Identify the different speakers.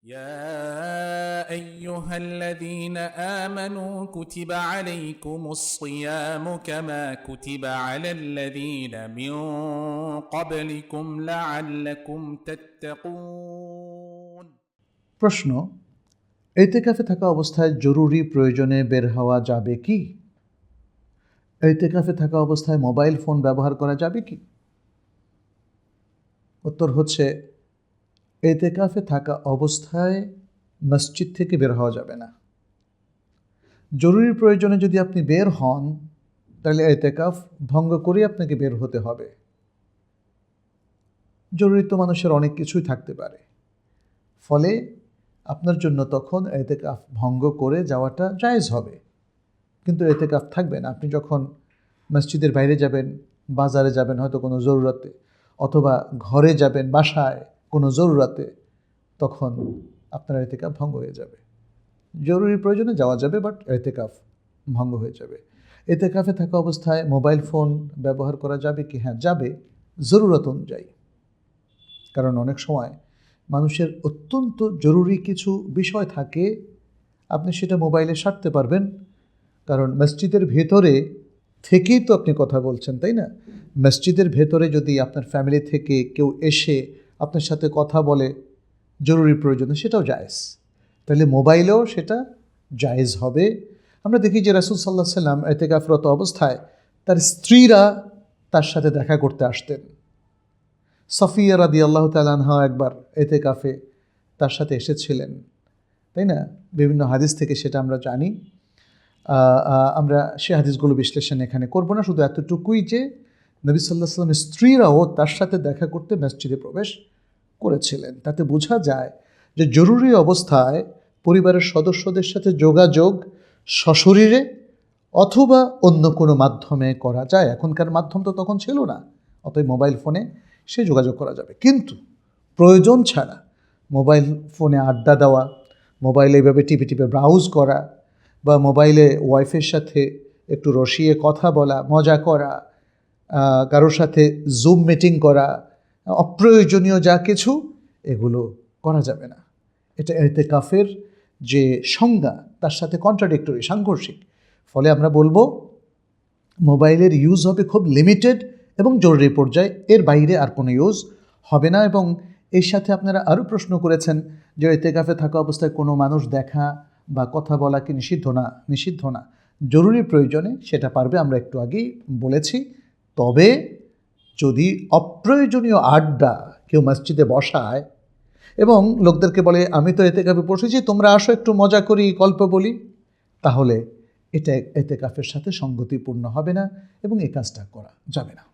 Speaker 1: يا أيها الذين آمنوا كتب عليكم الصيام كما كتب على الذين من قبلكم لعلكم تتقون।
Speaker 2: প্রশ্ন, ইতিকাফে থাকা অবস্থায় জরুরি প্রয়োজনে বের হওয়া যাবে কি? ইতিকাফে থাকা অবস্থায় মোবাইল ফোন ব্যবহার করা যাবে কি? উত্তর হচ্ছে, ইতিকাফে থাকা অবস্থায় মসজিদ থেকে বের হওয়া যাবে না। জরুরি প্রয়োজনে যদি আপনি বের হন, তাহলে ইতিকাফ ভঙ্গ করে আপনাকে বের হতে হবে। জরুরি তো মানুষের অনেক কিছুই থাকতে পারে, ফলে আপনার জন্য তখন ইতিকাফ ভঙ্গ করে যাওয়াটা জায়েজ হবে, কিন্তু ইতিকাফ থাকবে না। আপনি যখন মসজিদের বাইরে যাবেন, বাজারে যাবেন হয়তো কোনো জরুরতে, অথবা ঘরে যাবেন বাসায় কোনো জরুরতে, তখন আপনার ইতিকাফ ভঙ্গ হয়ে যাবে। জরুরি প্রয়োজনে যাওয়া যাবে, বাট ইতিকাফ ভঙ্গ হয়ে যাবে। ইতিকাফে থাকা অবস্থায় মোবাইল ফোন ব্যবহার করা যাবে কি? হ্যাঁ, যাবে, জরুরত অনুযায়ী। কারণ অনেক সময় মানুষের অত্যন্ত জরুরি কিছু বিষয় থাকে, আপনি সেটা মোবাইলে সারতে পারবেন, কারণ মসজিদের ভেতরে থেকেই তো আপনি কথা বলছেন, তাই না? মসজিদের ভেতরে যদি আপনার ফ্যামিলি থেকে কেউ এসে আপনার সাথে কথা বলে জরুরি প্রয়োজনে, সেটাও জায়েজ, তাহলে মোবাইলেও সেটা জায়েজ হবে। আমরা দেখি যে রাসূল সাল্লাল্লাহু আলাইহি ওয়াসাল্লাম ইতিকাফরত অবস্থায় তার স্ত্রীরা তার সাথে দেখা করতে আসতেন। সফিয়া রাদিয়াল্লাহু তাআলা আনহা একবার ইতিকাফে তার সাথে এসেছিলেন, তাই না? বিভিন্ন হাদিস থেকে সেটা আমরা জানি। আমরা সে হাদিসগুলো বিশ্লেষণ এখানে করব না, শুধু এতটুকুই যে নবী সাল্লাল্লাহু আলাইহি ওয়াসাল্লামের স্ত্রীরাও তার সাথে দেখা করতে মসজিদে প্রবেশ করেছিলেন। তাতে বোঝা যায় যে জরুরি অবস্থায় পরিবারের সদস্যদের সাথে যোগাযোগ সশরীরে অথবা অন্য কোনো মাধ্যমে করা যায়। এখনকার মাধ্যম তো তখন ছিল না, অতএব মোবাইল ফোনে সে যোগাযোগ করা যাবে, কিন্তু প্রয়োজন ছাড়া মোবাইল ফোনে আড্ডা দেওয়া, মোবাইলে এভাবে টিপে টিপে ব্রাউজ করা, বা মোবাইলে ওয়াইফের সাথে একটু রসিয়ে কথা বলা, মজা করা, কারোর সাথে জুম মিটিং করা, অপ্রয়োজনীয় যা কিছু, এগুলো করা যাবে না। এটা ইতিকাফের যে সংজ্ঞা তার সাথে কন্ট্রাডিক্টরি, সাংঘর্ষিক। ফলে আমরা বলবো মোবাইলের ইউজ হবে খুব লিমিটেড এবং জরুরি পর্যায়ে, এর বাইরে আর কোনো ইউজ হবে না। এবং এর সাথে আপনারা আরও প্রশ্ন করেছেন যে ইতিকাফে থাকা অবস্থায় কোনো মানুষ দেখা বা কথা বলা কি নিষিদ্ধ না? নিষিদ্ধ না, জরুরি প্রয়োজনে সেটা পারবে, আমরা একটু আগেই বলেছি। তবে যদি অপ্রয়োজনীয় আড্ডা কেউ মসজিদে বসায় এবং লোকদেরকে বলে আমি তো ইতিকাফে বসেছি, তোমরা আসো একটু মজা করি, গল্প বলি, তাহলে এটা ইতিকাফের সাথে সঙ্গতিপূর্ণ হবে না এবং এই কাজটা করা যাবে না।